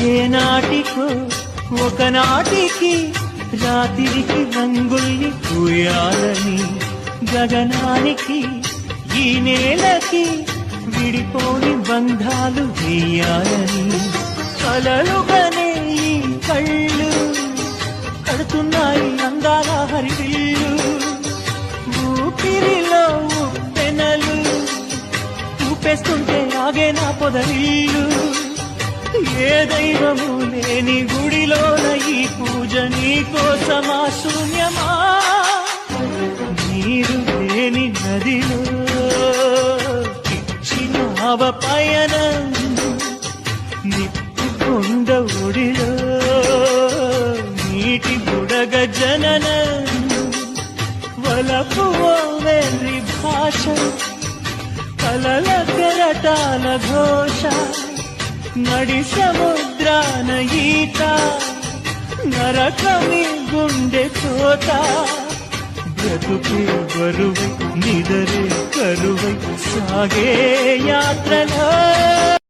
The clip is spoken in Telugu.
ఏనాటికో ఒకనాటికి రాత్రికి రంగుల్ని పూయాలని గగనానికి ఈ నేలకి విడిపోని బంధాలు వేయాలని కలలుగానే ఈ కళ్ళు కడుతున్నాయి అందాల హరివిల్లు ఊపిరిలో ఉప్పెనలు ఊపేస్తుంటే ఆగే నా పొదరిల్లు ఏ దైవము లేని గుడిలోన ఈ పూజ నీకోసమా శూన్యమా నీరు లేని నదిలో ఇచ్చినావ పయనం నిప్పు కొండ ఒడిలో నీటి బుడగ జననం వలపు వెర్రి భాష కలల కెరటాల ఘోష నడి సముద్రాన ఈత నరకమి గుండె కోత బ్రతుకే బరువై నిదరే కరువై సాగే యాత్రలో